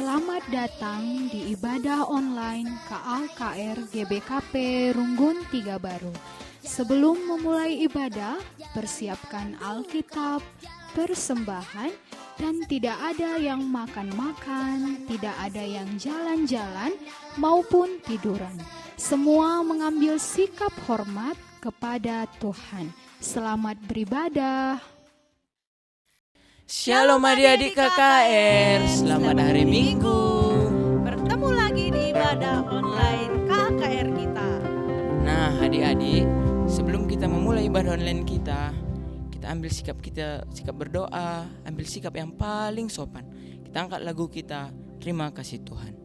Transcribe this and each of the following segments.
Selamat datang di ibadah online KAKR GBKP Runggun Tiga Baru. Sebelum memulai ibadah, persiapkan Alkitab, persembahan, dan tidak ada yang makan-makan, tidak ada yang jalan-jalan maupun tiduran. Semua mengambil sikap hormat kepada Tuhan. Selamat beribadah. Shalom adik-adik KKR, selamat hari Minggu. Bertemu lagi di ibadah online KKR kita. Nah adik-adik, sebelum kita memulai ibadah online kita ambil sikap berdoa, ambil sikap yang paling sopan. Kita angkat lagu kita, Terima Kasih Tuhan.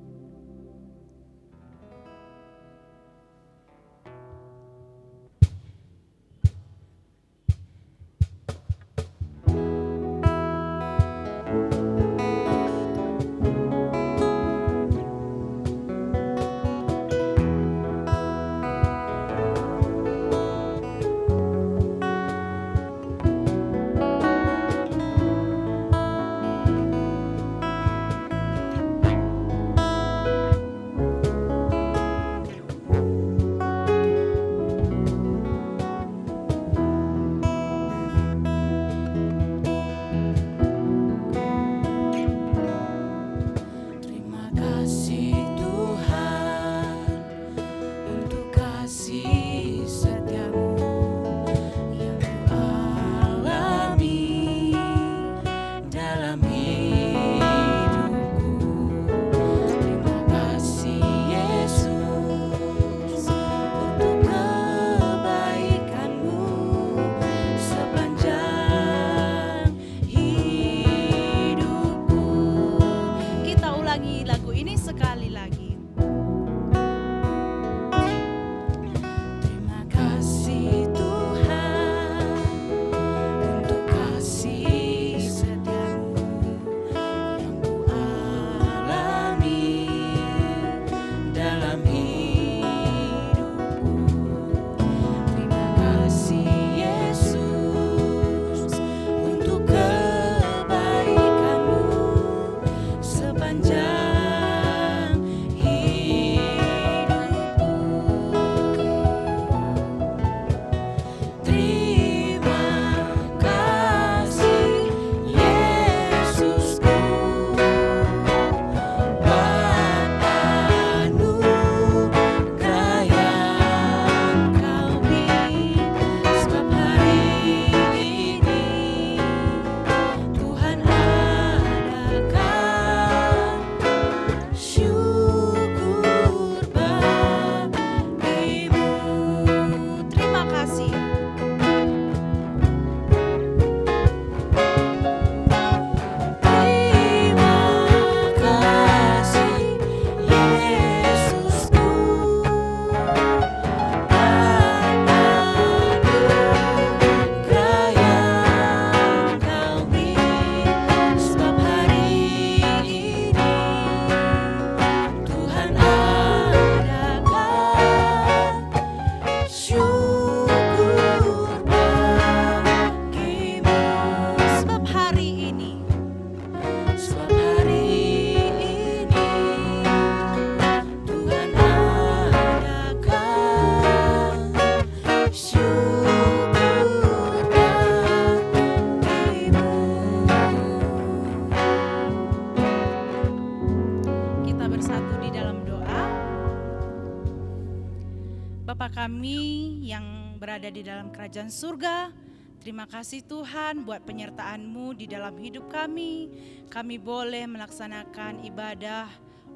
Bapa kami yang berada di dalam kerajaan surga, terima kasih Tuhan buat penyertaan-Mu di dalam hidup kami. Kami boleh melaksanakan ibadah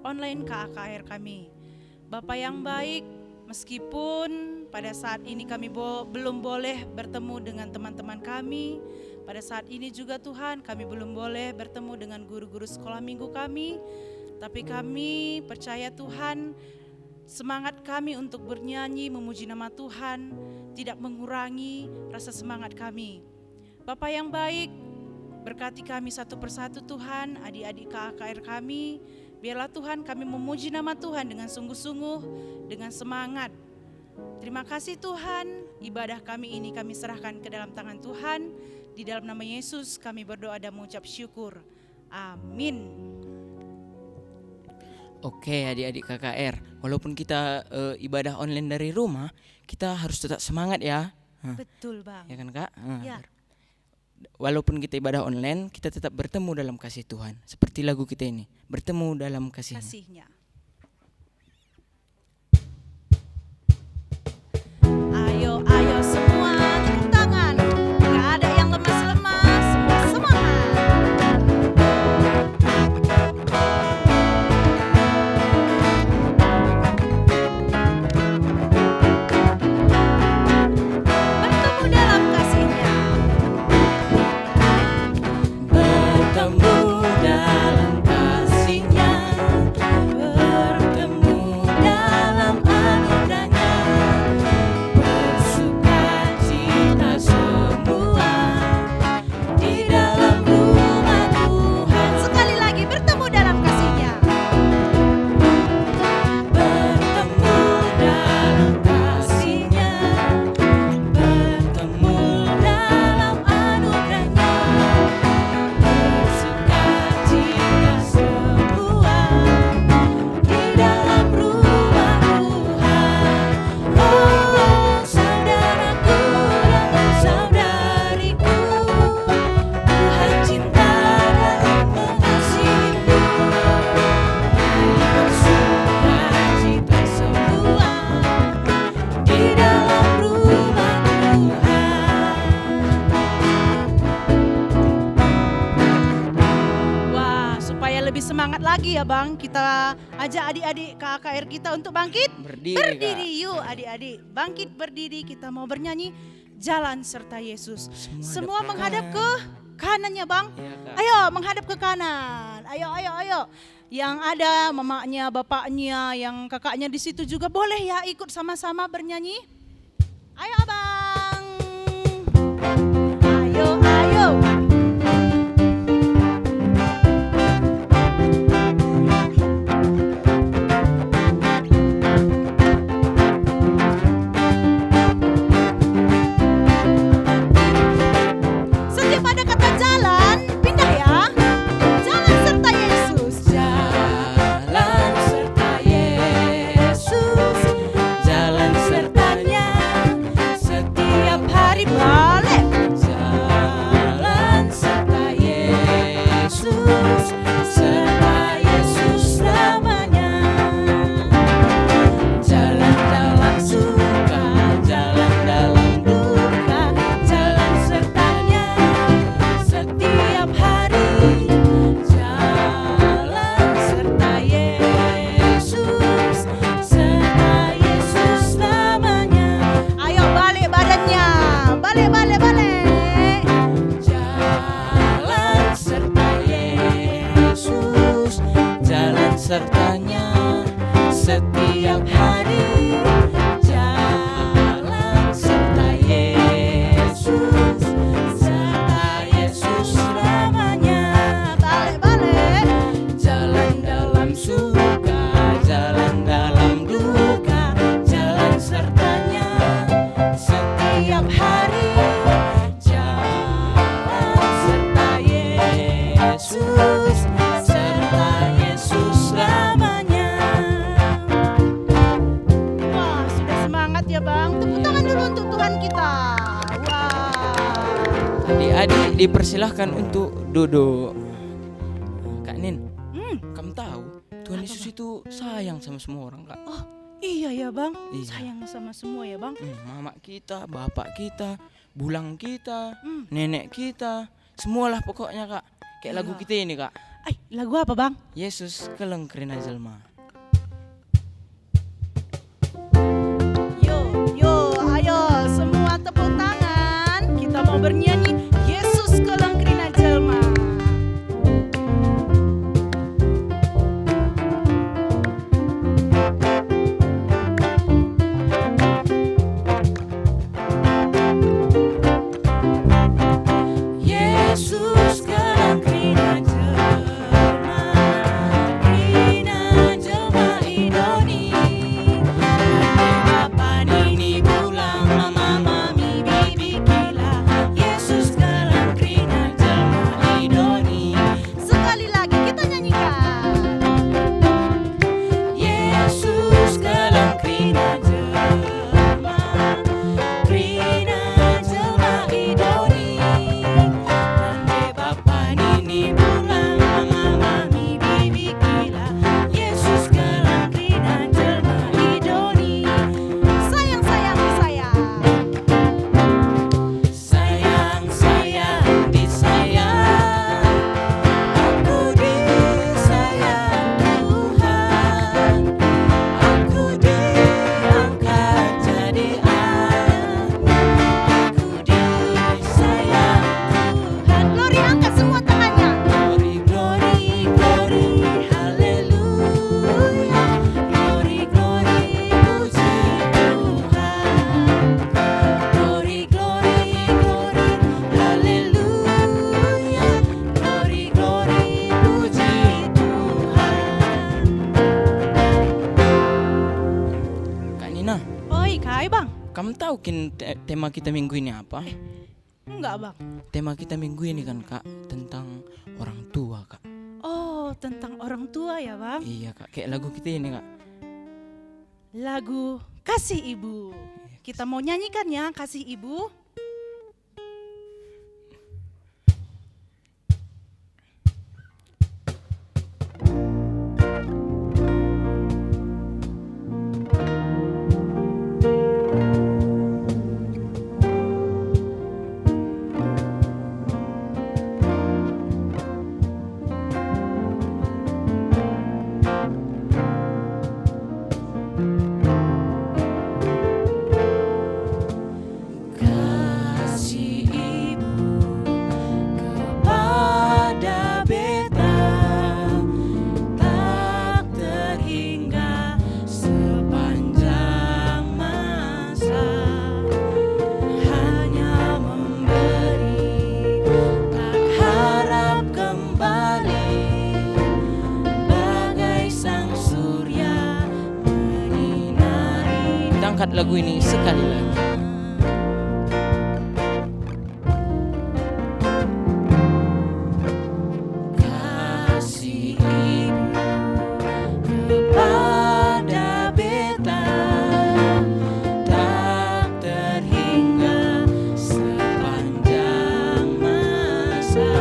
online KAKR kami. Bapa yang baik, meskipun pada saat ini kami belum boleh bertemu dengan teman-teman kami, pada saat ini juga Tuhan kami belum boleh bertemu dengan guru-guru sekolah minggu kami, tapi kami percaya Tuhan, semangat kami untuk bernyanyi memuji nama Tuhan tidak mengurangi rasa semangat kami. Bapa yang baik, berkati kami satu persatu Tuhan, adik-adik KAKR kami. Biarlah Tuhan kami memuji nama Tuhan dengan sungguh-sungguh, dengan semangat. Terima kasih Tuhan, ibadah kami ini kami serahkan ke dalam tangan Tuhan. Di dalam nama Yesus kami berdoa dan mengucap syukur. Amin. Oke adik-adik KKR, walaupun kita ibadah online dari rumah, kita harus tetap semangat ya. Betul Bang. Ya kan Kak? Ya. Walaupun kita ibadah online, kita tetap bertemu dalam kasih Tuhan. Seperti lagu kita ini, bertemu dalam kasih-Nya. Kasihnya. Ayo, ayo semua tepuk tangan. Gak ada yang lemas-lemas, semua semangat. Bertemu dalam kasihnya. Bertemu dalam kasih-Nya, bertemu dalam anugerah-Nya, bersukacita semua di dalam rumah Tuhan. Sekali lagi bertemu dalam kasihnya. Bertemu dalam kasih-Nya, bertemu dalam anugerah-Nya, bersukacita semua di dalam rumah Tuhan. Oh saudaraku dan saudariku, Tuhan cinta dan mengasihimu. Mari bersukacita semua di dalam rumah Tuhan. Wah, supaya lebih semangat lagi ya Bang, kita ajak adik-adik KKR kita untuk bangkit. Berdiri, Berdiri yuk adik-adik, bangkit berdiri, kita mau bernyanyi Jalan Serta Yesus. Semua menghadap ke kanannya Bang. Iya, Kak. Ayo menghadap ke kanan. Ayo, ayo, ayo. Yang ada mamanya, bapaknya, yang kakaknya di situ juga boleh ya ikut sama-sama bernyanyi. Ayo Abang. Ayo, ayo. Setiap ada kata jalan, pindah ya. Jalan serta Yesus. Jalan serta Yesus, jalan sertanya setiap hari balik. Jalan serta Yesus, serta Yesus selamanya. Jalan dalam suka, jalan dalam duka, jalan sertanya setiap hari. Jalan serta Yesus, serta Yesus selamanya. Ayo balik badannya. Balik, balik, balik. Jalan serta Yesus, jalan sertanya setiap hari. Jalan serta Yesus, serta Yesus selamanya. Balik, balik. Jalan dalam suka, jalan dalam duka, jalan sertanya setiap hari. Jalan serta Yesus, serta Yesus selamanya. Wah, sudah semangat ya Bang. Tepuk tangan dulu untuk Tuhan kita. Wah. Adik-adik dipersilahkan untuk duduk. Kak Nin, kamu tahu Tuhan Yesus itu sayang sama semua orang, Kak. Oh, iya ya Bang. Iya. Sayang sama semua ya Bang. Mama kita, bapak kita, bulang kita, nenek kita, semualah pokoknya, Kak. Kayak lagu kita ini, Kak. Lagu apa Bang? Yesus kelengkerina jelma. Yo, ayo semua tepuk tangan. Kita mau bernyanyi Yesus kelengkerina jelma. Yesus kelengkerina jelma, krina jelma idoni. Ate bapa nini bulang, mama mami bibi kila. Yesus kelengkerina Kamu tahu tema kita minggu ini apa? Enggak bang. Tema kita minggu ini kan Kak tentang orang tua Kak. Oh, tentang orang tua ya bang. Iya Kak, kayak lagu kita ini Kak. Lagu Kasih Ibu. Kita mau nyanyikan ya Kasih Ibu. Kasih Ibu kepada beta tak terhingga sepanjang masa, hanya memberi tak harap kembali, bagai sang surya menyinari. Kita angkat lagu ini sekali lagi. Kasih Ibu kepada beta tak terhingga sepanjang masa,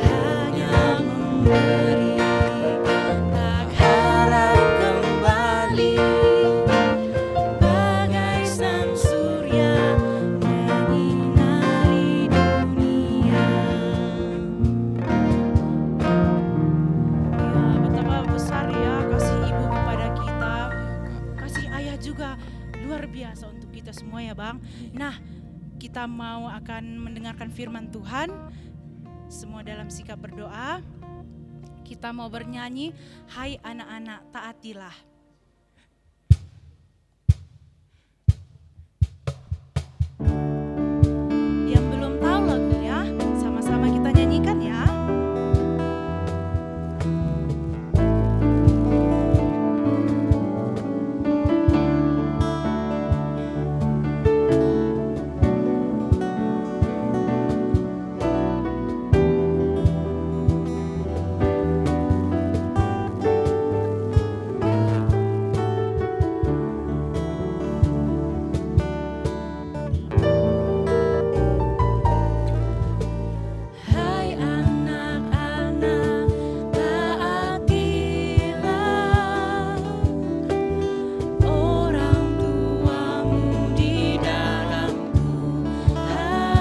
hanya memberi tak harap kembali, bagai sang surya menyinari dunia. Ya, betapa besar ya kasih ibu kepada kita. Kasih ayah juga luar biasa untuk kita semua ya bang. Nah, kita mau akan mendengarkan firman Tuhan. Semua dalam sikap berdoa. Kita mau bernyanyi, hai anak-anak taatilah. Yang belum tahu lagunya, sama-sama kita nyanyikan ya. Hai anak-anak, taatilah orang tuamu di dalam Tuhan,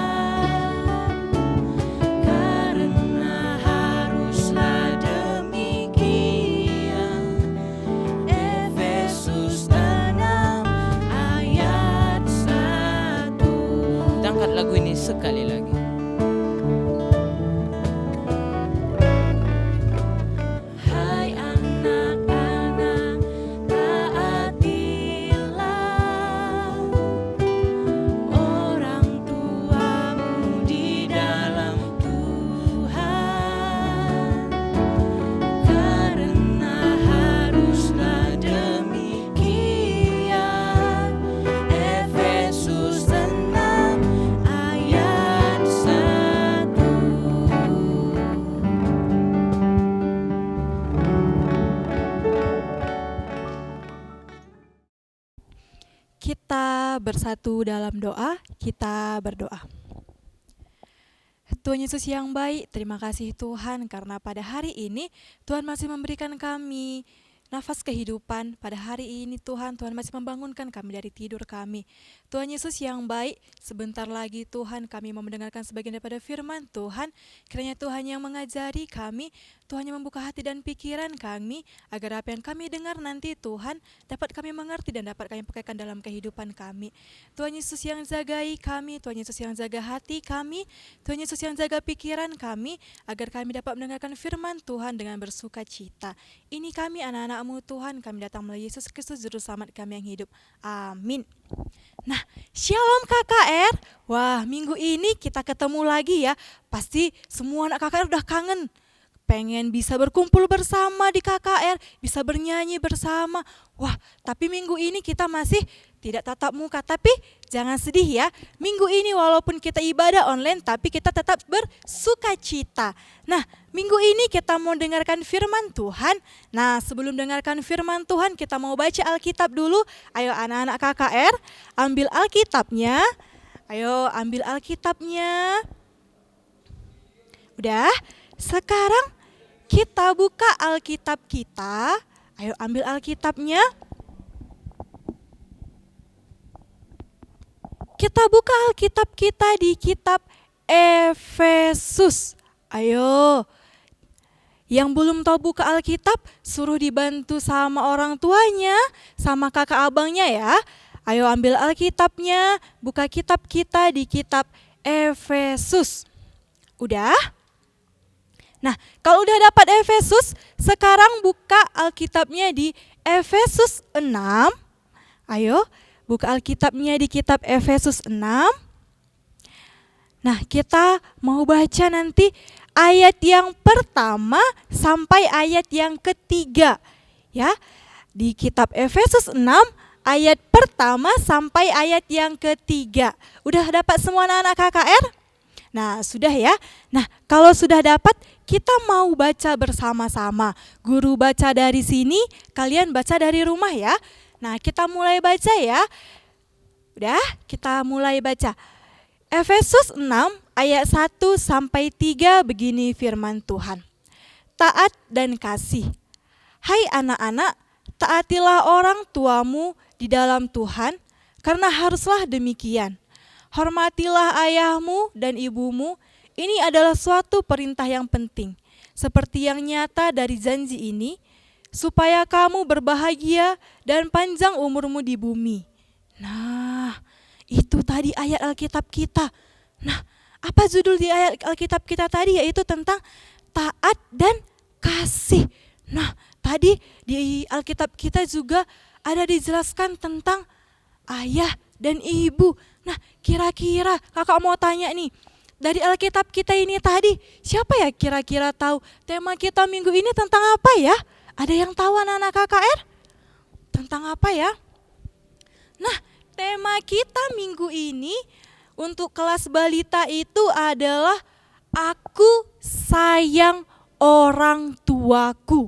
karena haruslah demikian. Efesus 6 ayat 1. Kita angkat lagu ini sekali lagi. Hai anak-anak, taatilah orang tuamu di dalam Tuhan, karena haruslah demikian. Efesus 6 ayat 1. Kita bersatu dalam doa, kita berdoa. Tuhan Yesus yang baik, terima kasih Tuhan karena pada hari ini Tuhan masih memberikan kami nafas kehidupan. Pada hari ini Tuhan masih membangunkan kami dari tidur kami. Tuhan Yesus yang baik, sebentar lagi Tuhan kami mau mendengarkan sebagian daripada firman Tuhan. Kiranya Tuhan yang mengajari kami, Tuhan yang membuka hati dan pikiran kami, agar apa yang kami dengar nanti Tuhan dapat kami mengerti dan dapat kami pakaikan dalam kehidupan kami. Tuhan Yesus yang jagai kami, Tuhan Yesus yang jaga hati kami, Tuhan Yesus yang jaga pikiran kami, agar kami dapat mendengarkan firman Tuhan dengan bersuka cita. Ini kami anak-anak-Mu Tuhan, kami datang melalui Yesus Kristus Juru Selamat kami yang hidup. Amin. Nah, Shalom KKR. Wah, minggu ini kita ketemu lagi ya. Pasti semua anak KKR udah kangen. Pengen bisa berkumpul bersama di KKR, bisa bernyanyi bersama. Wah, tapi minggu ini kita masih tidak tatap muka. Tapi jangan sedih ya, minggu ini walaupun kita ibadah online tapi kita tetap bersuka cita. Nah, minggu ini kita mau dengarkan firman Tuhan. Nah, sebelum dengarkan firman Tuhan kita mau baca Alkitab dulu. Ayo anak-anak KKR, ambil Alkitabnya. Ayo ambil Alkitabnya. Udah, sekarang kita buka Alkitab kita. Ayo ambil Alkitabnya. Kita buka Alkitab kita di kitab Efesus. Ayo. Yang belum tahu buka Alkitab, suruh dibantu sama orang tuanya, sama kakak abangnya ya. Ayo ambil Alkitabnya, buka kitab kita di kitab Efesus. Udah? Nah, kalau udah dapat Efesus, sekarang buka Alkitabnya di Efesus 6. Ayo, buka Alkitabnya di kitab Efesus 6. Nah, kita mau baca nanti ayat yang pertama sampai ayat yang ketiga. Ya, di kitab Efesus 6 ayat pertama sampai ayat yang ketiga. Udah dapat semua anak-anak KKR? Nah, sudah ya. Nah, kalau sudah dapat, kita mau baca bersama-sama. Guru baca dari sini, kalian baca dari rumah ya. Nah, kita mulai baca ya. Udah, kita mulai baca. Efesus 6 ayat 1 sampai 3 begini firman Tuhan. Taat dan kasih. Hai anak-anak, taatilah orang tuamu di dalam Tuhan, karena haruslah demikian. Hormatilah ayahmu dan ibumu, ini adalah suatu perintah yang penting, seperti yang nyata dari janji ini, supaya kamu berbahagia dan panjang umurmu di bumi. Nah, itu tadi ayat Alkitab kita. Nah, apa judul di ayat Alkitab kita tadi? Yaitu tentang taat dan kasih. Nah, tadi di Alkitab kita juga ada dijelaskan tentang ayah dan ibu. Nah, kira-kira kakak mau tanya nih, dari Alkitab kita ini tadi, siapa ya kira-kira tahu tema kita minggu ini tentang apa ya? Ada yang tahu anak-anak KKR? Tentang apa ya? Nah, tema kita minggu ini untuk kelas balita itu adalah aku sayang orang tuaku.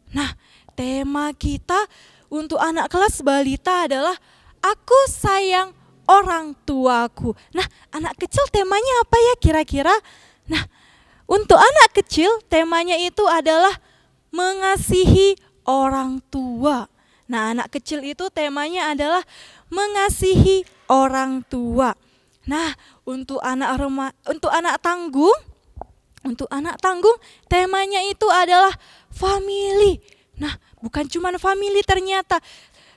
Nah, tema kita untuk anak kelas balita adalah aku sayang orang tuaku. Nah, anak kecil temanya apa ya kira-kira? Nah, untuk anak kecil temanya itu adalah mengasihi orang tua. Nah, anak kecil itu temanya adalah mengasihi orang tua. Nah, untuk anak tanggung temanya itu adalah family. Nah, bukan cuma family ternyata.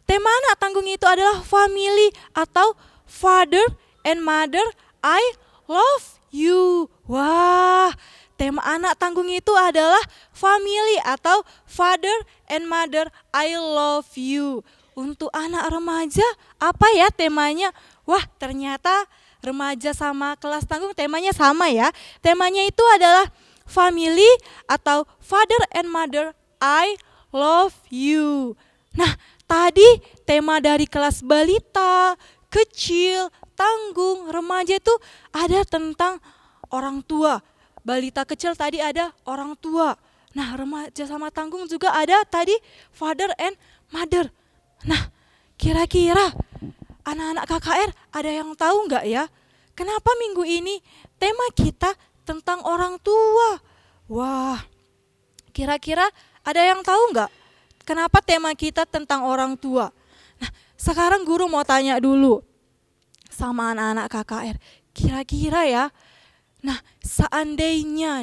Tema anak tanggung itu adalah family atau father and mother, I love you. Wah, tema anak tanggung itu adalah family atau father and mother, I love you. Untuk anak remaja, apa ya temanya? Wah, ternyata remaja sama kelas tanggung temanya sama ya. Temanya itu adalah family atau father and mother, I love you. Nah, tadi tema dari kelas balita, kecil, tanggung, remaja itu ada tentang orang tua. Balita kecil tadi ada orang tua. Nah, remaja sama tanggung juga ada tadi father and mother. Nah, kira-kira anak-anak KKR ada yang tahu nggak ya? Kenapa minggu ini tema kita tentang orang tua? Wah, kira-kira ada yang tahu nggak? Kenapa tema kita tentang orang tua? Nah, sekarang guru mau tanya dulu sama anak-anak KKR. Kira-kira ya, nah seandainya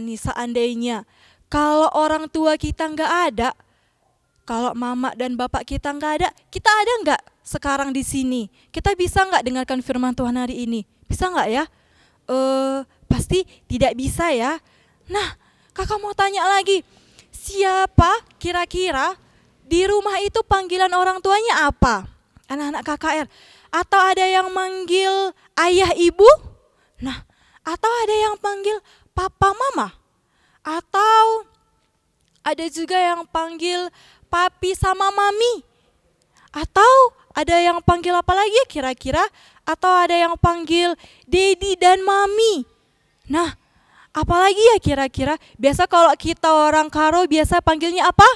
kalau orang tua kita nggak ada, kalau mama dan bapak kita nggak ada nggak sekarang di sini? Kita bisa nggak dengarkan firman Tuhan hari ini? Bisa nggak ya? Pasti tidak bisa ya. Nah, kakak mau tanya lagi, siapa kira-kira di rumah itu panggilan orang tuanya apa? Anak-anak KKR. Atau ada yang manggil ayah ibu? Nah, atau ada yang panggil papa mama? Atau ada juga yang panggil papi sama mami? Atau Ada yang panggil apa lagi kira-kira? Atau ada yang panggil Dedi dan Mami? Nah, apalagi ya kira-kira? Biasa kalau kita orang Karo biasa panggilnya apa?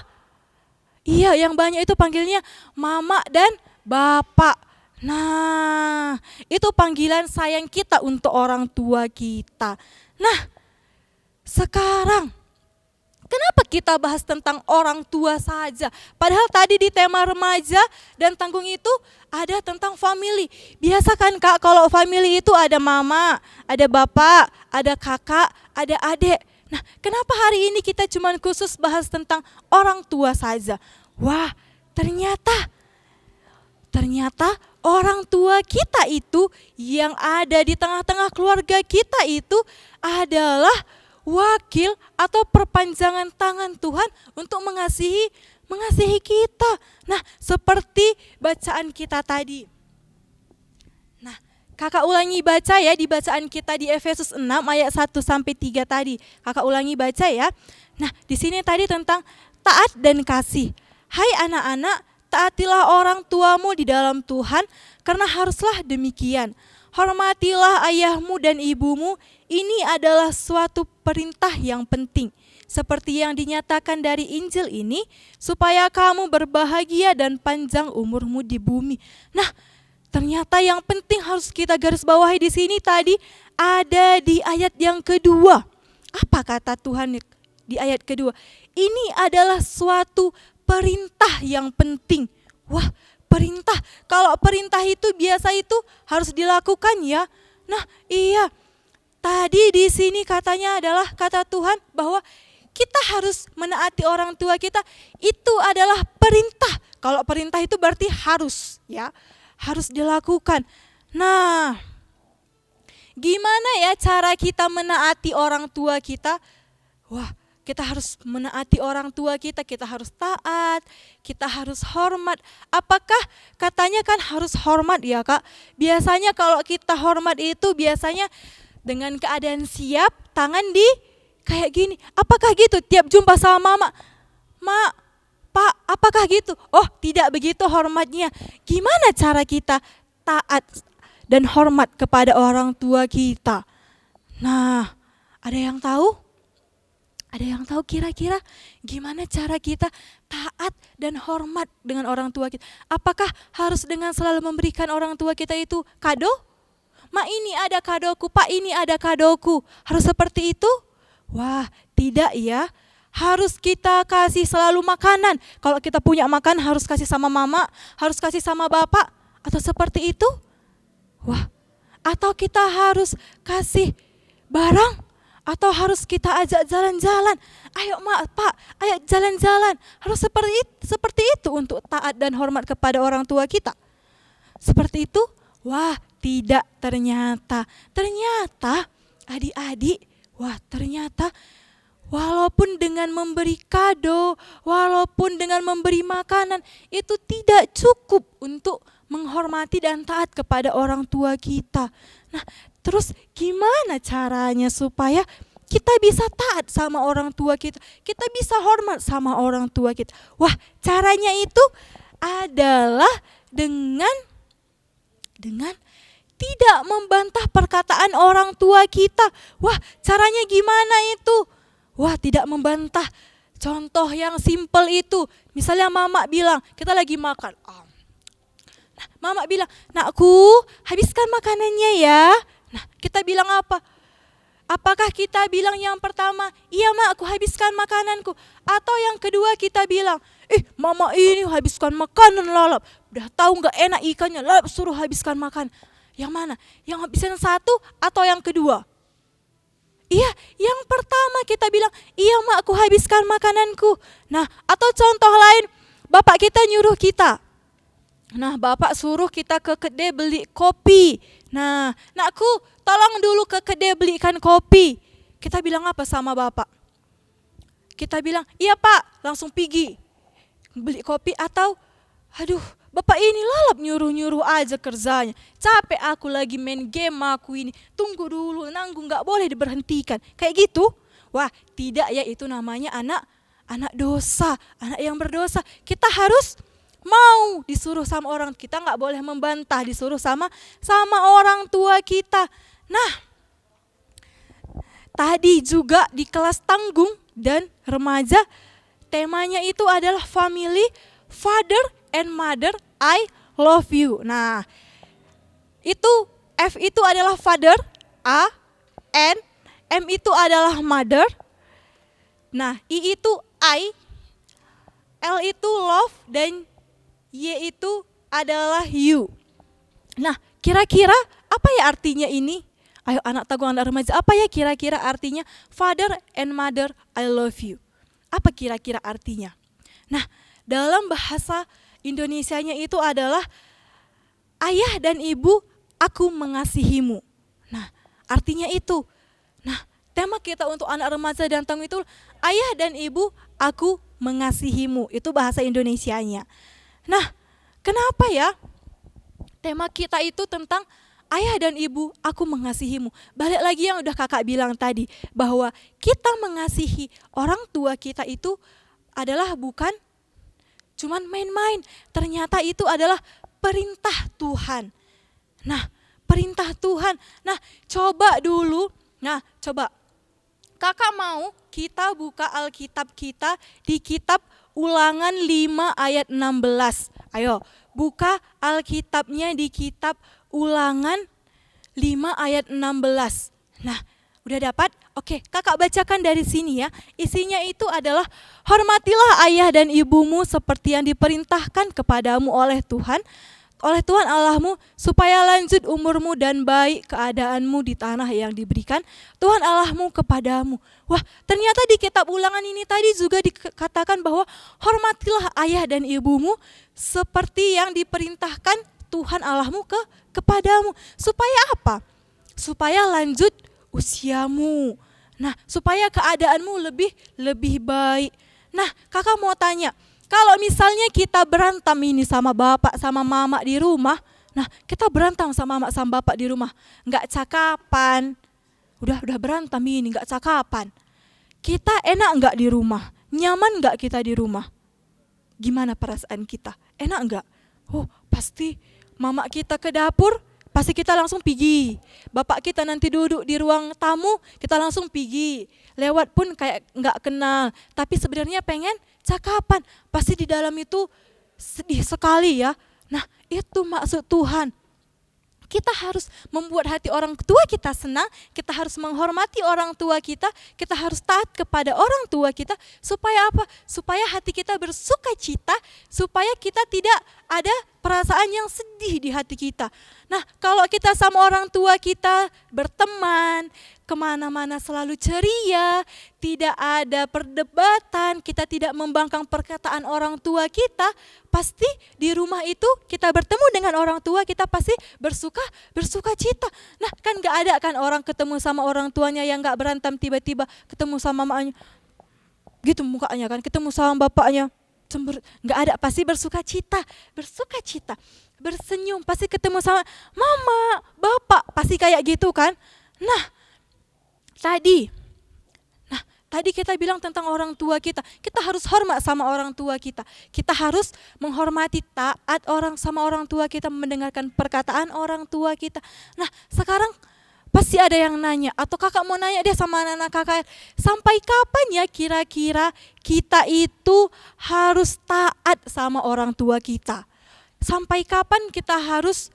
Iya, yang banyak itu panggilnya Mama dan Bapak. Nah, itu panggilan sayang kita untuk orang tua kita. Nah, sekarang kenapa kita bahas tentang orang tua saja? Padahal tadi di tema remaja dan tanggung itu ada tentang family. Biasa kan Kak, kalau family itu ada mama, ada bapak, ada kakak, ada adik. Nah, kenapa hari ini kita cuma khusus bahas tentang orang tua saja? Wah, ternyata orang tua kita itu yang ada di tengah-tengah keluarga kita itu adalah wakil atau perpanjangan tangan Tuhan untuk mengasihi kita. Nah, seperti bacaan kita tadi. Nah, Kakak ulangi baca ya di bacaan kita di Efesus 6 ayat 1 sampai 3 tadi. Kakak ulangi baca ya. Nah, di sini tadi tentang taat dan kasih. Hai anak-anak, taatilah orang tuamu di dalam Tuhan, karena haruslah demikian. Hormatilah ayahmu dan ibumu, ini adalah suatu perintah yang penting. Seperti yang dinyatakan dari Injil ini, supaya kamu berbahagia dan panjang umurmu di bumi. Nah, ternyata yang penting harus kita garis bawahi di sini tadi ada di ayat yang kedua. Apa kata Tuhan di ayat kedua? Ini adalah suatu perintah yang penting. Wah, perintah. Kalau perintah itu biasa itu harus dilakukan ya. Nah, iya. Tadi di sini katanya adalah kata Tuhan bahwa kita harus menaati orang tua kita. Itu adalah perintah. Kalau perintah itu berarti harus ya. Harus dilakukan. Nah, gimana ya cara kita menaati orang tua kita? Wah, kita harus menaati orang tua kita harus taat, kita harus hormat. Apakah katanya kan harus hormat ya Kak? Biasanya kalau kita hormat itu biasanya dengan keadaan siap, tangan di kayak gini. Apakah gitu tiap jumpa sama mama? Mak, Pak, apakah gitu? Oh, tidak begitu hormatnya. Gimana cara kita taat dan hormat kepada orang tua kita? Nah, ada yang tahu? Ada yang tahu kira-kira gimana cara kita taat dan hormat dengan orang tua kita? Apakah harus dengan selalu memberikan orang tua kita itu kado? Ma, ini ada kadoku, Pak, ini ada kadoku. Harus seperti itu? Wah, tidak ya. Harus kita kasih selalu makanan. Kalau kita punya makan harus kasih sama mama, harus kasih sama bapak. Atau seperti itu? Wah, atau kita harus kasih barang? Atau harus kita ajak jalan-jalan. Ayo mak, pak, ayo jalan-jalan. Harus seperti itu untuk taat dan hormat kepada orang tua kita. Seperti itu? Wah, tidak ternyata. Ternyata adik-adik, wah ternyata walaupun dengan memberi kado, walaupun dengan memberi makanan, itu tidak cukup untuk menghormati dan taat kepada orang tua kita. Nah, terus gimana caranya supaya kita bisa taat sama orang tua kita, kita bisa hormat sama orang tua kita? Wah, caranya itu adalah dengan tidak membantah perkataan orang tua kita. Wah, caranya gimana itu? Wah, tidak membantah. Contoh yang simpel itu, misalnya mama bilang, kita lagi makan. Nah, mama bilang, nakku, habiskan makanannya ya. Nah, kita bilang apa? Apakah kita bilang yang pertama, iya mak, aku habiskan makananku. Atau yang kedua kita bilang, mama ini habiskan makanan lalap. Udah tahu gak enak ikannya, lalap suruh habiskan makan. Yang mana? Yang habisin satu atau yang kedua? Iya, yang pertama kita bilang, iya mak, aku habiskan makananku. Nah, atau contoh lain, bapak kita nyuruh kita. Nah, bapak suruh kita ke kedai beli kopi. Nah, nakku, tolong dulu ke kedai belikan kopi. Kita bilang apa sama bapak? Kita bilang, iya pak, langsung pergi beli kopi. Atau, aduh, bapak ini lalap nyuruh-nyuruh aja kerjanya. Capek aku lagi main game aku ini. Tunggu dulu, nanggung, gak boleh diberhentikan. Kayak gitu? Wah, tidak ya, itu namanya anak dosa, anak yang berdosa. Kita harus mau disuruh sama orang, kita nggak boleh membantah, disuruh sama orang tua kita. Nah, tadi juga di kelas tanggung dan remaja, temanya itu adalah family, father and mother, I love you. Nah, itu F itu adalah father, A, N, M itu adalah mother. Nah, I itu I, L itu love, dan Y itu adalah you. Nah, kira-kira apa ya artinya ini? Ayo anak tanggung, anak remaja, apa ya kira-kira artinya father and mother, I love you? Apa kira-kira artinya? Nah, dalam bahasa Indonesianya itu adalah ayah dan ibu, aku mengasihimu. Nah, artinya itu. Nah, tema kita untuk anak remaja dan tanggung itu ayah dan ibu, aku mengasihimu. Itu bahasa Indonesianya. Nah, kenapa ya tema kita itu tentang ayah dan ibu, aku mengasihimu? Balik lagi yang udah kakak bilang tadi, bahwa kita mengasihi orang tua kita itu adalah bukan cuman main-main. Ternyata itu adalah perintah Tuhan. Nah, perintah Tuhan. Nah, coba dulu. Nah, coba. Kakak mau kita buka Alkitab kita di kitab Ulangan 5 ayat 16. Ayo, buka Alkitabnya di kitab Ulangan 5 ayat 16. Nah, udah dapat? Oke, kakak bacakan dari sini ya. Isinya itu adalah, hormatilah ayah dan ibumu seperti yang diperintahkan kepadamu oleh Tuhan Allahmu, supaya lanjut umurmu dan baik keadaanmu di tanah yang diberikan Tuhan Allahmu kepadamu. Wah, ternyata di kitab Ulangan ini tadi juga dikatakan bahwa hormatilah ayah dan ibumu seperti yang diperintahkan Tuhan Allahmu kepadamu. Supaya apa? Supaya lanjut usiamu. Nah, supaya keadaanmu lebih baik. Nah, kakak mau tanya, kalau misalnya kita berantem ini sama bapak sama mama di rumah, nah kita berantem sama mama sama bapak di rumah, nggak cakapan, udah berantem ini nggak cakapan, kita enak nggak di rumah, nyaman nggak kita di rumah, gimana perasaan kita, enak nggak? Oh pasti mama kita ke dapur, pasti kita langsung pergi, bapak kita nanti duduk di ruang tamu, kita langsung pergi, lewat pun kayak nggak kenal, tapi sebenarnya pengen cakapan, pasti di dalam itu sedih sekali ya. Nah, itu maksud Tuhan. Kita harus membuat hati orang tua kita senang, kita harus menghormati orang tua kita harus taat kepada orang tua kita, supaya apa? Supaya hati kita bersuka cita, supaya kita tidak ada perasaan yang sedih di hati kita. Nah, kalau kita sama orang tua kita berteman, kemana-mana selalu ceria, tidak ada perdebatan, kita tidak membangkang perkataan orang tua kita, pasti di rumah itu kita bertemu dengan orang tua kita pasti bersuka cita. Nah, kan gak ada kan orang ketemu sama orang tuanya yang gak berantem, tiba-tiba ketemu sama mamanya gitu mukanya kan, ketemu sama bapaknya nggak ada, pasti bersuka cita, bersenyum, pasti ketemu sama mama, bapak, pasti kayak gitu kan. Nah, tadi kita bilang tentang orang tua kita harus hormat sama orang tua kita harus menghormati, taat sama orang tua kita, mendengarkan perkataan orang tua kita. Nah, sekarang pasti ada yang nanya, atau kakak mau nanya deh sama anak-anak kakak, sampai kapan ya kira-kira kita itu harus taat sama orang tua kita? Sampai kapan kita harus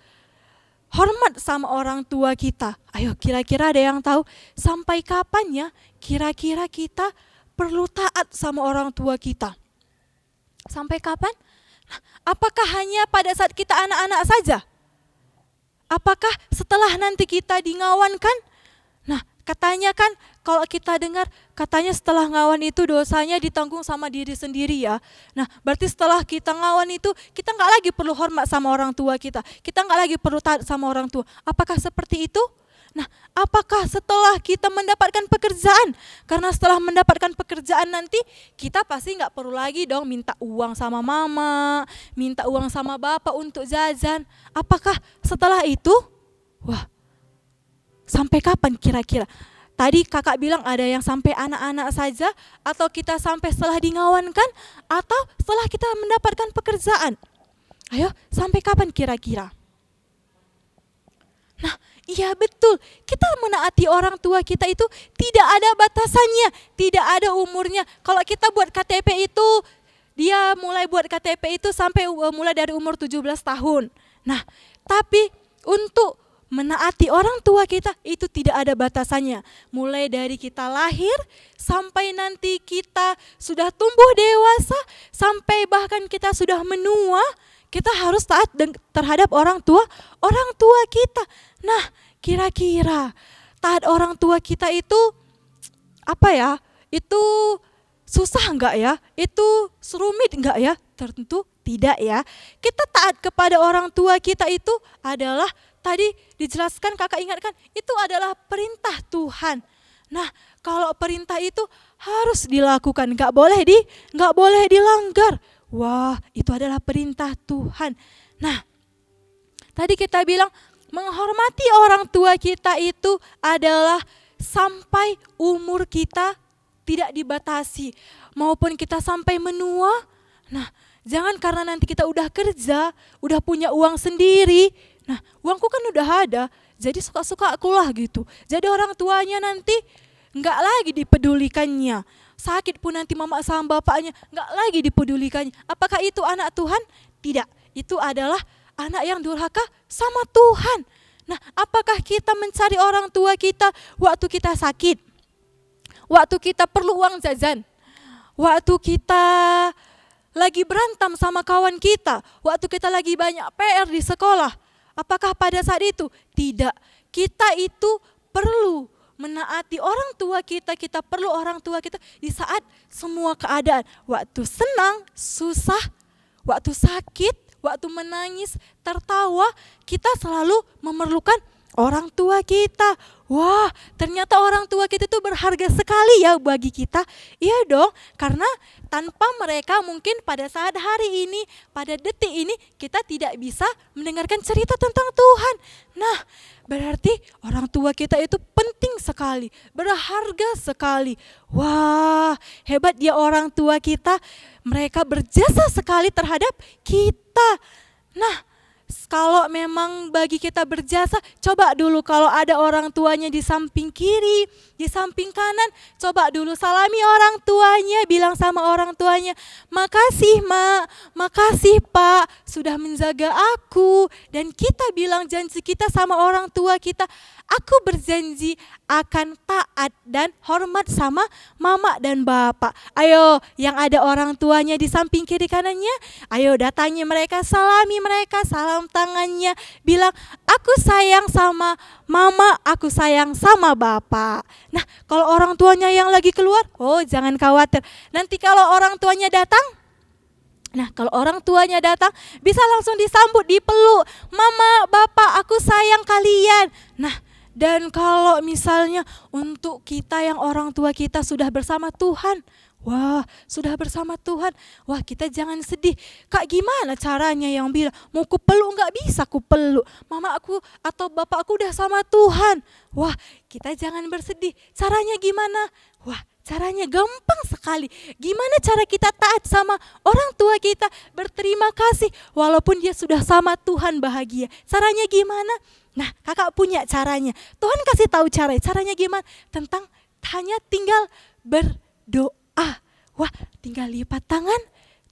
hormat sama orang tua kita? Ayo, kira-kira ada yang tahu sampai kapan ya kira-kira kita perlu taat sama orang tua kita? Sampai kapan? Nah, apakah hanya pada saat kita anak-anak saja? Apakah setelah nanti kita dingawankan? Nah, katanya kan kalau kita dengar katanya setelah ngawan itu dosanya ditanggung sama diri sendiri ya. Nah, berarti setelah kita ngawan itu kita nggak lagi perlu hormat sama orang tua kita nggak lagi perlu taat sama orang tua. Apakah seperti itu? Nah, apakah setelah kita mendapatkan pekerjaan? Karena setelah mendapatkan pekerjaan nanti kita pasti nggak perlu lagi dong minta uang sama mama, minta uang sama bapak untuk jajan. Apakah setelah itu? Wah, sampai kapan kira-kira? Tadi kakak bilang ada yang sampai anak-anak saja, atau kita sampai setelah dingawankan, atau setelah kita mendapatkan pekerjaan. Ayo, sampai kapan kira-kira? Nah, iya betul. Kita menaati orang tua kita itu tidak ada batasannya, tidak ada umurnya. Kalau kita buat KTP itu, dia mulai buat KTP itu sampai mulai dari umur 17 tahun. Nah, tapi untuk menaati orang tua kita itu tidak ada batasannya. Mulai dari kita lahir sampai nanti kita sudah tumbuh dewasa, sampai bahkan kita sudah menua, kita harus taat terhadap orang tua kita. Nah, kira-kira taat orang tua kita itu apa ya? Itu susah enggak ya? Itu serumit enggak ya? Tentu tidak ya. Kita taat kepada orang tua kita itu adalah tadi dijelaskan, kakak ingatkan, itu adalah perintah Tuhan. Nah, kalau perintah itu harus dilakukan, nggak boleh dilanggar. Wah, itu adalah perintah Tuhan. Nah, tadi kita bilang menghormati orang tua kita itu adalah sampai umur kita tidak dibatasi, maupun kita sampai menua. Nah, jangan karena nanti kita udah kerja, udah punya uang sendiri. Nah, uangku kan udah ada, jadi suka-suka akulah gitu. Jadi orang tuanya nanti nggak lagi dipedulikannya. Sakit pun nanti mama sama bapaknya nggak lagi dipedulikannya. Apakah itu anak Tuhan? Tidak, itu adalah anak yang durhaka sama Tuhan. Nah, apakah kita mencari orang tua kita waktu kita sakit? Waktu kita perlu uang jajan? Waktu kita lagi berantem sama kawan kita? Waktu kita lagi banyak PR di sekolah? Apakah pada saat itu? Tidak. Kita itu perlu menaati orang tua kita, kita perlu orang tua kita di saat semua keadaan. Waktu senang, susah, waktu sakit, waktu menangis, tertawa, kita selalu memerlukan orang tua kita. Wah, ternyata orang tua kita itu berharga sekali ya bagi kita. Iya dong, karena tanpa mereka mungkin pada saat hari ini, pada detik ini kita tidak bisa mendengarkan cerita tentang Tuhan. Nah, berarti orang tua kita itu penting sekali, berharga sekali. Wah, hebat ya orang tua kita, mereka berjasa sekali terhadap kita. Nah, kalau memang bagi kita berjasa, coba dulu kalau ada orang tuanya di samping kiri, di samping kanan, coba dulu salami orang tuanya, bilang sama orang tuanya, makasih mak, makasih pak, sudah menjaga aku. Dan kita bilang janji kita sama orang tua kita, aku berjanji akan taat dan hormat sama mama dan bapak. Ayo, yang ada orang tuanya di samping kiri kanannya, ayo datangi mereka, salami mereka, salam tangannya, bilang aku sayang sama mama, aku sayang sama bapak. Nah, kalau orang tuanya yang lagi keluar, oh jangan khawatir. Nanti kalau orang tuanya datang, kalau orang tuanya datang bisa langsung disambut, dipeluk. Mama, bapak, aku sayang kalian. Nah, dan kalau misalnya untuk kita yang orang tua kita sudah bersama Tuhan, wah sudah bersama Tuhan, wah kita jangan sedih. Kak gimana caranya yang bilang, mau ku peluk nggak bisa ku peluk, mama aku atau bapak aku udah sama Tuhan. Wah kita jangan bersedih, caranya gimana? Wah caranya gampang sekali. Gimana cara kita taat sama orang tua kita, berterima kasih walaupun dia sudah sama Tuhan bahagia. Caranya gimana? Nah kakak punya caranya, Tuhan kasih tahu caranya gimana? Tentang hanya tinggal berdoa. Wah tinggal lipat tangan,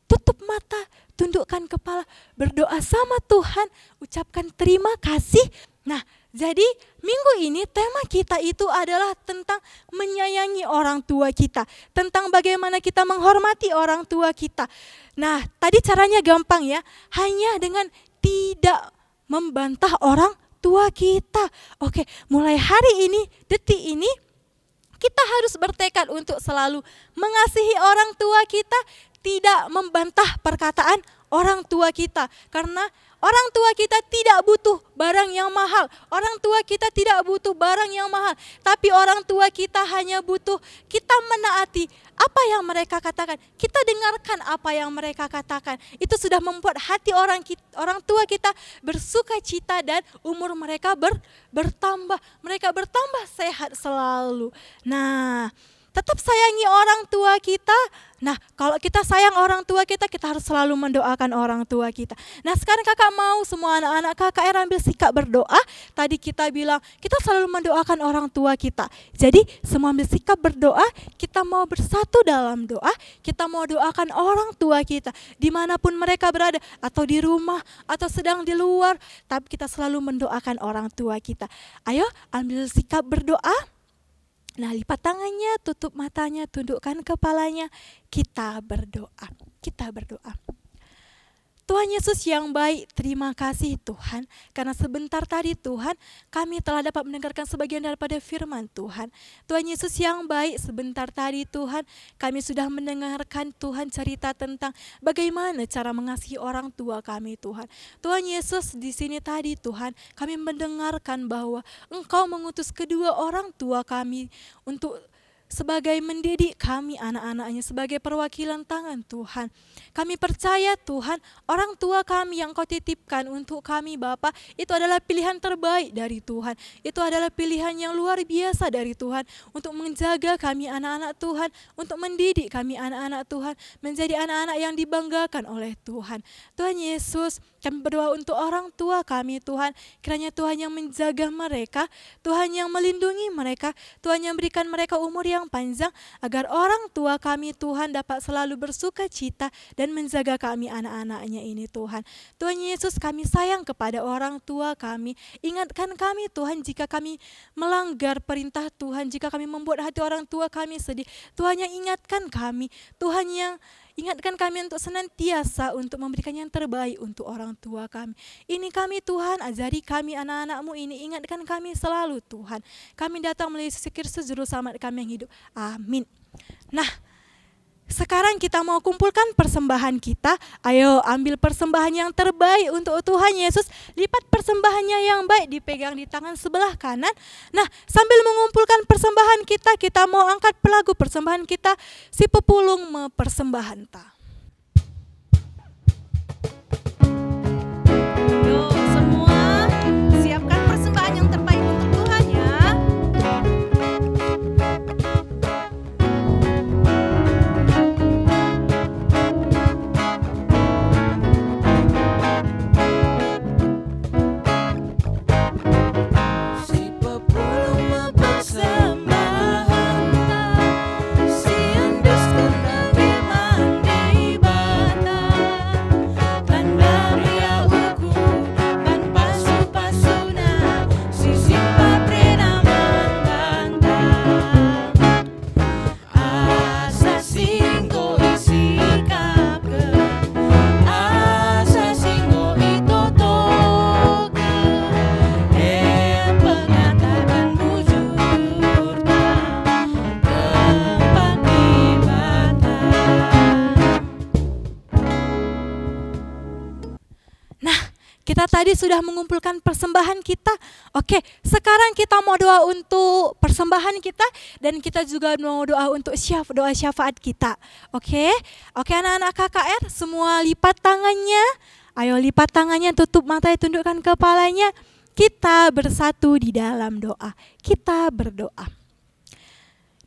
tutup mata, tundukkan kepala, berdoa sama Tuhan, ucapkan terima kasih. Nah jadi minggu ini tema kita itu adalah tentang menyayangi orang tua kita, tentang bagaimana kita menghormati orang tua kita. Nah tadi caranya gampang ya, hanya dengan tidak membantah orang tua kita. Oke, mulai hari ini, detik ini, kita harus bertekad untuk selalu mengasihi orang tua kita, tidak membantah perkataan orang tua kita. Karena orang tua kita tidak butuh barang yang mahal. Orang tua kita tidak butuh barang yang mahal. Tapi orang tua kita hanya butuh kita menaati apa yang mereka katakan. Kita dengarkan apa yang mereka katakan. Itu sudah membuat hati orang tua kita bersuka cita dan umur mereka bertambah. Mereka bertambah sehat selalu. Nah, tetap sayangi orang tua kita. Nah, kalau kita sayang orang tua kita harus selalu mendoakan orang tua kita. Nah, sekarang kakak mau semua anak-anak KKR ambil sikap berdoa. Tadi kita bilang, kita selalu mendoakan orang tua kita. Jadi, semua ambil sikap berdoa, kita mau bersatu dalam doa, kita mau doakan orang tua kita, dimanapun mereka berada, atau di rumah, atau sedang di luar, tapi kita selalu mendoakan orang tua kita. Ayo, ambil sikap berdoa. Nah, lipat tangannya, tutup matanya, tundukkan kepalanya. Kita berdoa. Kita berdoa. Tuhan Yesus yang baik, terima kasih Tuhan. Karena sebentar tadi Tuhan, kami telah dapat mendengarkan sebagian daripada firman Tuhan. Tuhan Yesus yang baik, sebentar tadi Tuhan, kami sudah mendengarkan Tuhan cerita tentang bagaimana cara mengasihi orang tua kami Tuhan. Tuhan Yesus di sini tadi Tuhan, kami mendengarkan bahwa Engkau mengutus kedua orang tua kami untuk sebagai mendidik kami anak-anaknya, sebagai perwakilan tangan Tuhan. Kami percaya Tuhan, orang tua kami yang Kau titipkan untuk kami Bapa, itu adalah pilihan terbaik dari Tuhan. Itu adalah pilihan yang luar biasa dari Tuhan untuk menjaga kami anak-anak Tuhan, untuk mendidik kami anak-anak Tuhan, menjadi anak-anak yang dibanggakan oleh Tuhan. Tuhan Yesus, kami berdoa untuk orang tua kami Tuhan, kiranya Tuhan yang menjaga mereka, Tuhan yang melindungi mereka, Tuhan yang berikan mereka umur yang panjang, agar orang tua kami Tuhan dapat selalu bersuka cita dan menjaga kami anak-anaknya ini Tuhan. Tuhan Yesus, kami sayang kepada orang tua kami. Ingatkan kami Tuhan jika kami melanggar perintah Tuhan, jika kami membuat hati orang tua kami sedih. Tuhan yang ingatkan kami, Tuhan yang ingatkan kami untuk senantiasa untuk memberikan yang terbaik untuk orang tua kami. Ini kami Tuhan, ajari kami anak-anak-Mu ini, ingatkan kami selalu Tuhan. Kami datang melalui Yesus Kristus Juru Selamat kami yang hidup. Amin. Nah, sekarang kita mau kumpulkan persembahan kita. Ayo ambil persembahan yang terbaik untuk Tuhan Yesus. Lipat persembahannya yang baik, dipegang di tangan sebelah kanan. Nah, sambil mengumpulkan persembahan kita, kita mau angkat pelagu persembahan kita, si pepulung mempersembahan ta. Yuk semua, siapkan persembahan yang terbaik untuk Tuhan ya. Si pepulung mempersembahkan, si endus tentang firman ibadah, tanda ria uku dan pasu-pasuna, si simpa prena mantanta, asa singgo isikap ke, asa singgo itotoke, pengatakan bujur tempat ibadah. Nah, kita tadi sudah mengumpulkan persembahan kita. Oke, sekarang kita mau doa untuk persembahan kita, dan kita juga mau doa untuk doa syafaat kita. Oke, anak-anak KKR semua lipat tangannya. Ayo lipat tangannya, tutup matanya, tundukkan kepalanya. Kita bersatu di dalam doa. Kita berdoa.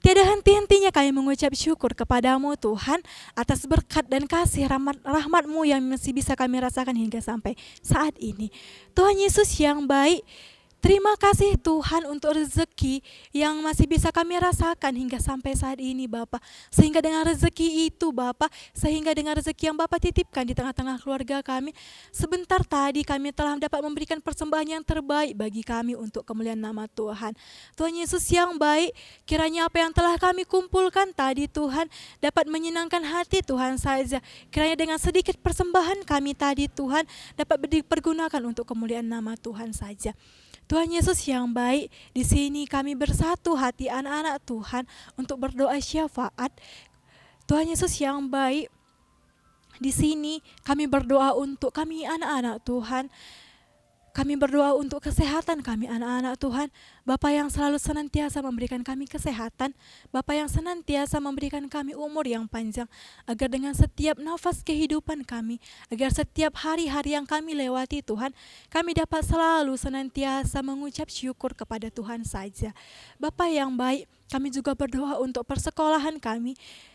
Tiada henti-hentinya kami mengucap syukur kepadamu Tuhan atas berkat dan kasih rahmat-Mu yang masih bisa kami rasakan hingga sampai saat ini. Tuhan Yesus yang baik, terima kasih Tuhan untuk rezeki yang masih bisa kami rasakan hingga sampai saat ini Bapa. Sehingga dengan rezeki itu Bapa, sehingga dengan rezeki yang Bapa titipkan di tengah-tengah keluarga kami, sebentar tadi kami telah dapat memberikan persembahan yang terbaik bagi kami untuk kemuliaan nama Tuhan. Tuhan Yesus yang baik, kiranya apa yang telah kami kumpulkan tadi Tuhan dapat menyenangkan hati Tuhan saja. Kiranya dengan sedikit persembahan kami tadi Tuhan dapat dipergunakan untuk kemuliaan nama Tuhan saja. Tuhan Yesus yang baik, di sini kami bersatu hati anak-anak Tuhan untuk berdoa syafaat. Tuhan Yesus yang baik, di sini kami berdoa untuk kami anak-anak Tuhan. Kami berdoa untuk kesehatan kami anak-anak Tuhan. Bapa yang selalu senantiasa memberikan kami kesehatan. Bapa yang senantiasa memberikan kami umur yang panjang. Agar dengan setiap nafas kehidupan kami, agar setiap hari-hari yang kami lewati Tuhan, kami dapat selalu senantiasa mengucap syukur kepada Tuhan saja. Bapa yang baik, kami juga berdoa untuk persekolahan kami.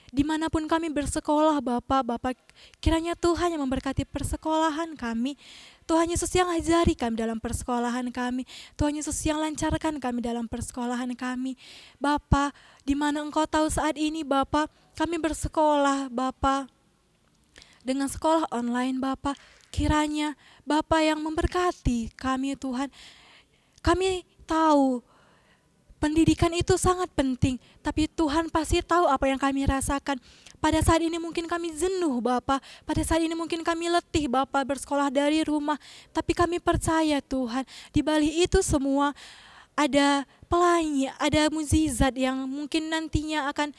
dimanapun kami bersekolah Bapak kiranya Tuhan yang memberkati persekolahan kami. Tuhan Yesus yang ajari kami dalam persekolahan kami. Tuhan Yesus yang lancarkan kami dalam persekolahan kami. Bapa, di mana Engkau tahu saat ini Bapa, kami bersekolah Bapa, dengan sekolah online Bapa, kiranya Bapa yang memberkati kami Tuhan. Kami tahu pendidikan itu sangat penting, tapi Tuhan pasti tahu apa yang kami rasakan. Pada saat ini mungkin kami jenuh Bapa, pada saat ini mungkin kami letih Bapa bersekolah dari rumah, tapi kami percaya Tuhan, di balik itu semua ada pelangi, ada mukjizat yang mungkin nantinya akan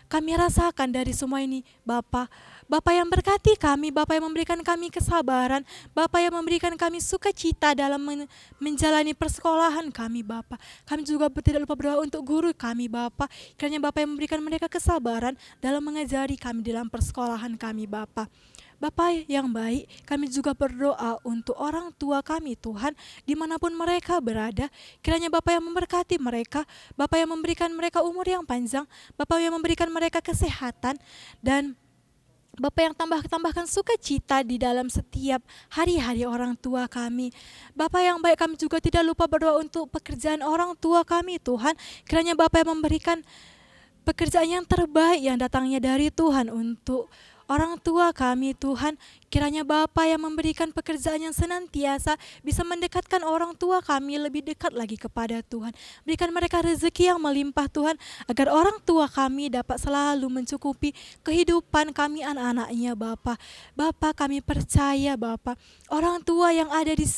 kami rasakan dari semua ini Bapa. Bapa yang berkati kami, Bapa yang memberikan kami kesabaran, Bapa yang memberikan kami sukacita dalam menjalani persekolahan kami Bapa. Kami juga tidak lupa berdoa untuk guru kami Bapa, kiranya Bapa yang memberikan mereka kesabaran dalam mengajari kami dalam persekolahan kami Bapa. Bapa yang baik, kami juga berdoa untuk orang tua kami Tuhan, dimanapun mereka berada, kiranya Bapa yang memberkati mereka, Bapa yang memberikan mereka umur yang panjang, Bapa yang memberikan mereka kesehatan, dan Bapa yang tambahkan sukacita di dalam setiap hari-hari orang tua kami. Bapa yang baik, kami juga tidak lupa berdoa untuk pekerjaan orang tua kami Tuhan, kiranya Bapa yang memberikan pekerjaan yang terbaik yang datangnya dari Tuhan untuk orang tua kami Tuhan, kiranya Bapa yang memberikan pekerjaan yang senantiasa bisa mendekatkan orang tua kami lebih dekat lagi kepada Tuhan. Berikan mereka rezeki yang melimpah Tuhan, agar orang tua kami dapat selalu mencukupi kehidupan kami anak-anaknya Bapa. Bapa, kami percaya Bapa, orang tua yang ada di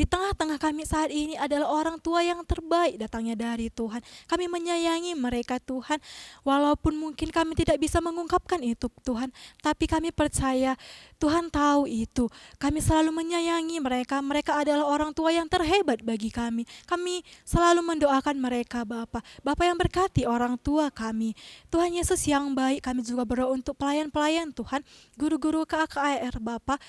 tengah-tengah kami saat ini adalah orang tua yang terbaik datangnya dari Tuhan. Kami menyayangi mereka Tuhan, walaupun mungkin kami tidak bisa mengungkapkan itu Tuhan, tapi kami percaya Tuhan tahu itu. Kami selalu menyayangi mereka, mereka adalah orang tua yang terhebat bagi kami. Kami selalu mendoakan mereka Bapa. Bapa yang berkati orang tua kami. Tuhan Yesus yang baik, kami juga berdoa untuk pelayan-pelayan Tuhan, guru-guru KKR Bapa,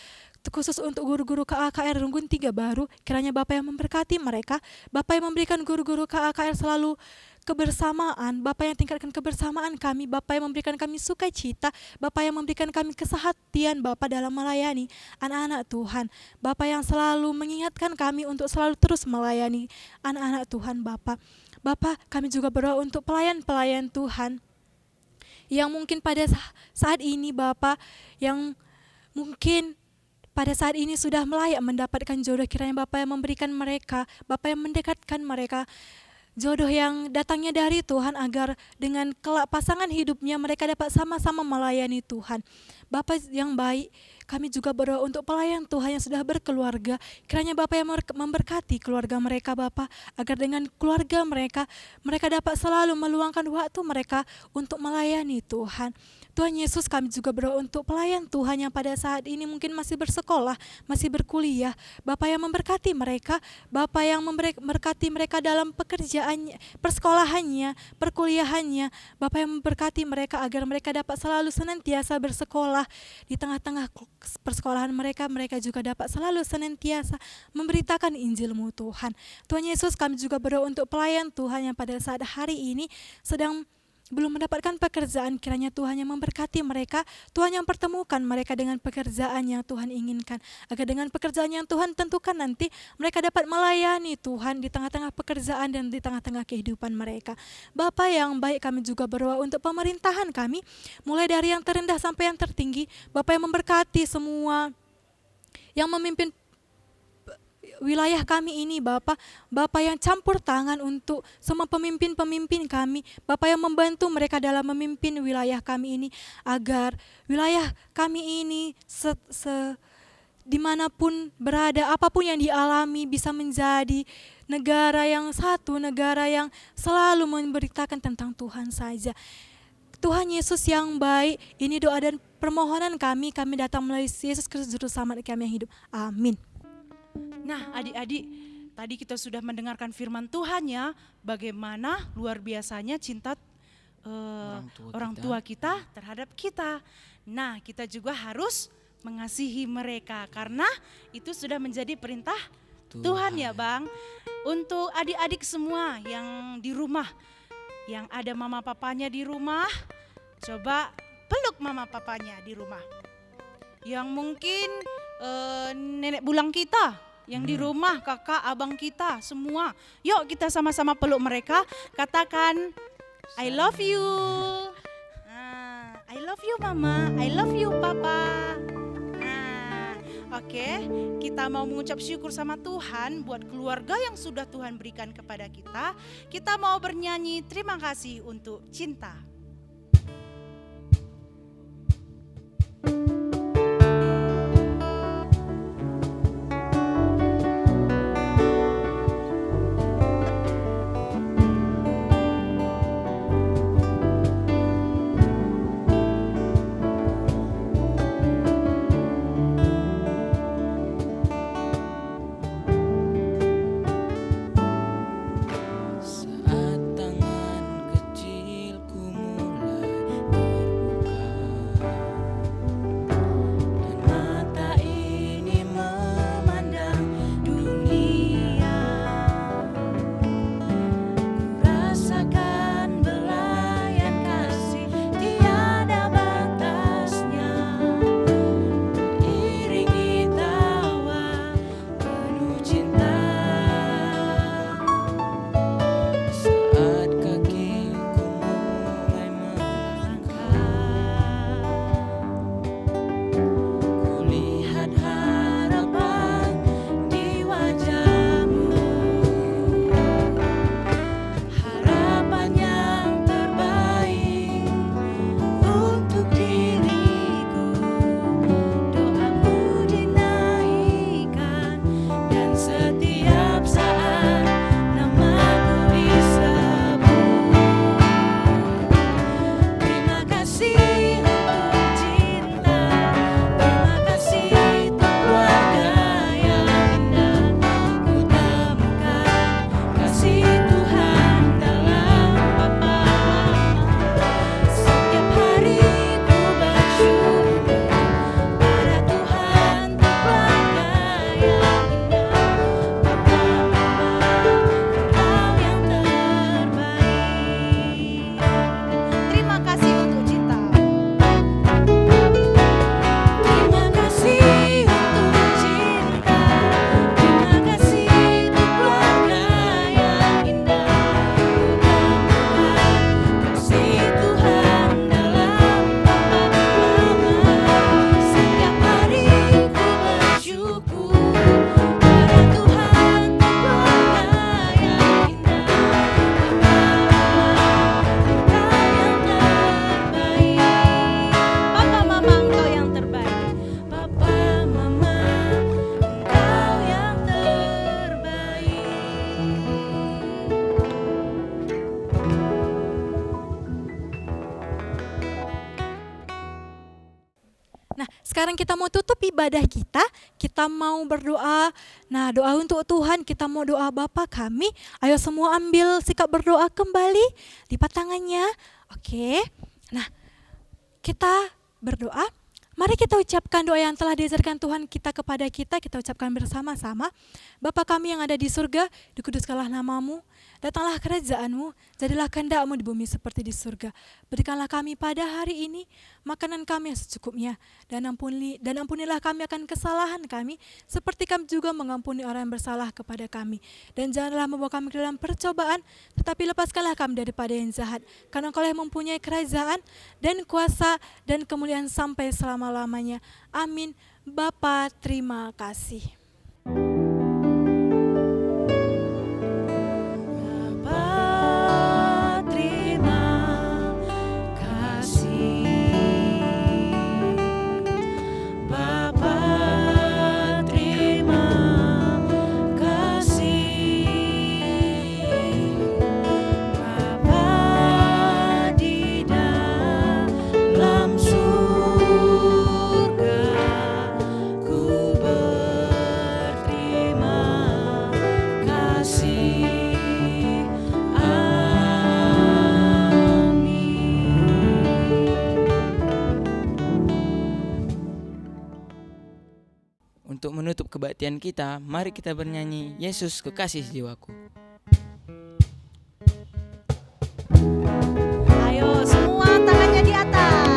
khusus untuk guru-guru KKR Runggun 3 Baru, kiranya Bapa yang memberkati mereka, Bapa yang memberikan guru-guru KKR selalu kebersamaan, Bapa yang tingkatkan kebersamaan kami, Bapa yang memberikan kami sukacita, Bapa yang memberikan kami kesehatan Bapa dalam melayani anak-anak Tuhan, Bapa yang selalu mengingatkan kami untuk selalu terus melayani anak-anak Tuhan Bapa. Bapa, kami juga berdoa untuk pelayan-pelayan Tuhan yang mungkin pada saat ini Bapa, yang mungkin pada saat ini sudah layak mendapatkan jodoh, kiranya Bapa yang memberikan mereka, Bapa yang mendekatkan mereka jodoh yang datangnya dari Tuhan, agar dengan kelak pasangan hidupnya mereka dapat sama-sama melayani Tuhan. Bapa yang baik, kami juga berdoa untuk pelayan Tuhan yang sudah berkeluarga, kiranya Bapa yang memberkati keluarga mereka Bapa, agar dengan keluarga mereka dapat selalu meluangkan waktu mereka untuk melayani Tuhan. Tuhan Yesus, kami juga berdoa untuk pelayan Tuhan yang pada saat ini mungkin masih bersekolah, masih berkuliah. Bapa yang memberkati mereka, Bapa yang memberkati mereka dalam pekerjaannya, persekolahannya, perkuliahannya. Bapa yang memberkati mereka agar mereka dapat selalu senantiasa bersekolah. Di tengah-tengah persekolahan mereka juga dapat selalu senantiasa memberitakan Injil-Mu Tuhan. Tuhan Yesus, kami juga berdoa untuk pelayan Tuhan yang pada saat hari ini sedang belum mendapatkan pekerjaan, kiranya Tuhan yang memberkati mereka, Tuhan yang pertemukan mereka dengan pekerjaan yang Tuhan inginkan, agar dengan pekerjaan yang Tuhan tentukan nanti mereka dapat melayani Tuhan di tengah-tengah pekerjaan dan di tengah-tengah kehidupan mereka. Bapa yang baik, kami juga berdoa untuk pemerintahan kami, mulai dari yang terendah sampai yang tertinggi. Bapa yang memberkati semua yang memimpin wilayah kami ini Bapa, Bapa yang campur tangan untuk semua pemimpin-pemimpin kami, Bapa yang membantu mereka dalam memimpin wilayah kami ini, agar wilayah kami ini dimanapun berada, apapun yang dialami bisa menjadi negara yang satu, negara yang selalu memberitakan tentang Tuhan saja. Tuhan Yesus yang baik, ini doa dan permohonan kami datang melalui Yesus Kristus Juru Selamat kami yang hidup. Amin. Nah, adik-adik, tadi kita sudah mendengarkan firman Tuhan ya, bagaimana luar biasanya cinta orang tua kita terhadap kita. Nah, kita juga harus mengasihi mereka karena itu sudah menjadi perintah Tuhan ya Bang. Untuk adik-adik semua yang di rumah, yang ada mama papanya di rumah, coba peluk mama papanya di rumah. Yang mungkin nenek bulang kita yang di rumah, kakak, abang kita, semua. Yuk kita sama-sama peluk mereka, katakan I love you. I love you mama, I love you papa. Oke, kita mau mengucap syukur sama Tuhan buat keluarga yang sudah Tuhan berikan kepada kita. Kita mau bernyanyi terima kasih untuk cinta. Saat tangan kecilku mulai terbuka dan mata ini memandang dunia, ku rasakan belayan kasih tiada batasnya, iringi tawa penuh cinta. Saat kakiku mulai melangkah, kulihat harapan di wajahmu, harapan yang terbaik untuk diriku. Doaku dinaikkan dan setiap saat namaku disebut. Terima kasih untuk cinta, terima kasih untuk keluarga yang indah. Ku temukan kasih Tuhan dalam Bapa. Setiap hari ku bersyukur pada Tuhan untuk keluarga yang indah. Bapa, Engkau yang terbaik. Terima kasih untuk cinta. Terima kasih untuk cinta, terima kasih untuk keluarga yang indah. Ku temukan kasih Tuhan dalam Bapa Mama. Setiap hari ku bersyukur pada Tuhan untuk keluarga yang indah. Bapa Mama, Engkau yang terbaik. Papa Mama, Engkau yang terbaik. Nah, sekarang kita mau tutup ibadah kita. Kita mau berdoa. Nah, doa untuk Tuhan, kita mau doa Bapa kami. Ayo semua ambil sikap berdoa kembali. Lipat tangannya. Oke. Nah, kita berdoa. Mari kita ucapkan doa yang telah diajarkan Tuhan kita kepada kita. Kita ucapkan bersama-sama. Bapa kami yang ada di surga, dikuduskanlah namamu. Datanglah kerajaan-Mu, jadilah kehendak-Mu di bumi seperti di surga. Berikanlah kami pada hari ini makanan kami yang secukupnya, dan ampunilah kami akan kesalahan kami, seperti kami juga mengampuni orang yang bersalah kepada kami. Dan janganlah membawa kami ke dalam percobaan, tetapi lepaskanlah kami daripada yang jahat. Karena Engkau yang mempunyai kerajaan dan kuasa dan kemuliaan sampai selama-lamanya. Amin. Bapa, terima kasih. Untuk menutup kebaktian kita, mari kita bernyanyi Yesus Kekasih Jiwaku. Ayo semua tangannya di atas.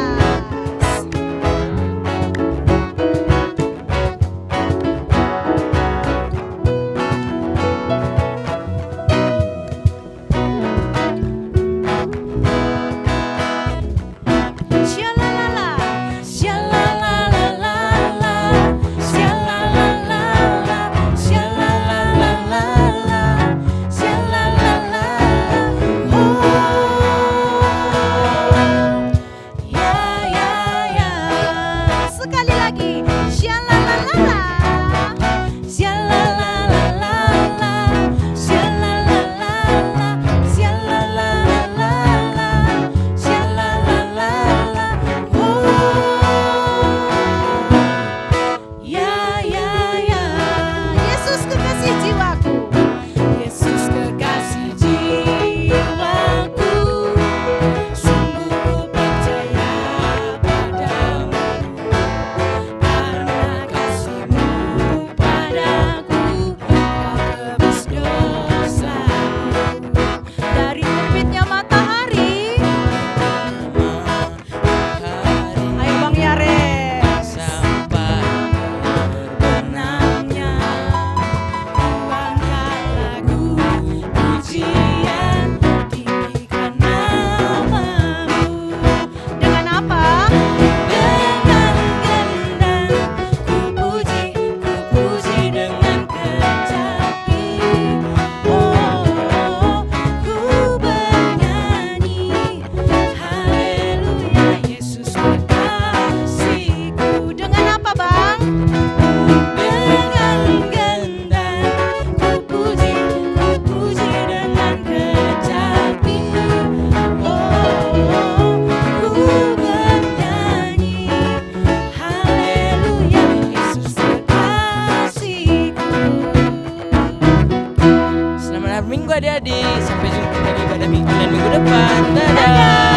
Sampai jumpa pada ibadah minggu dan minggu depan. Dadah.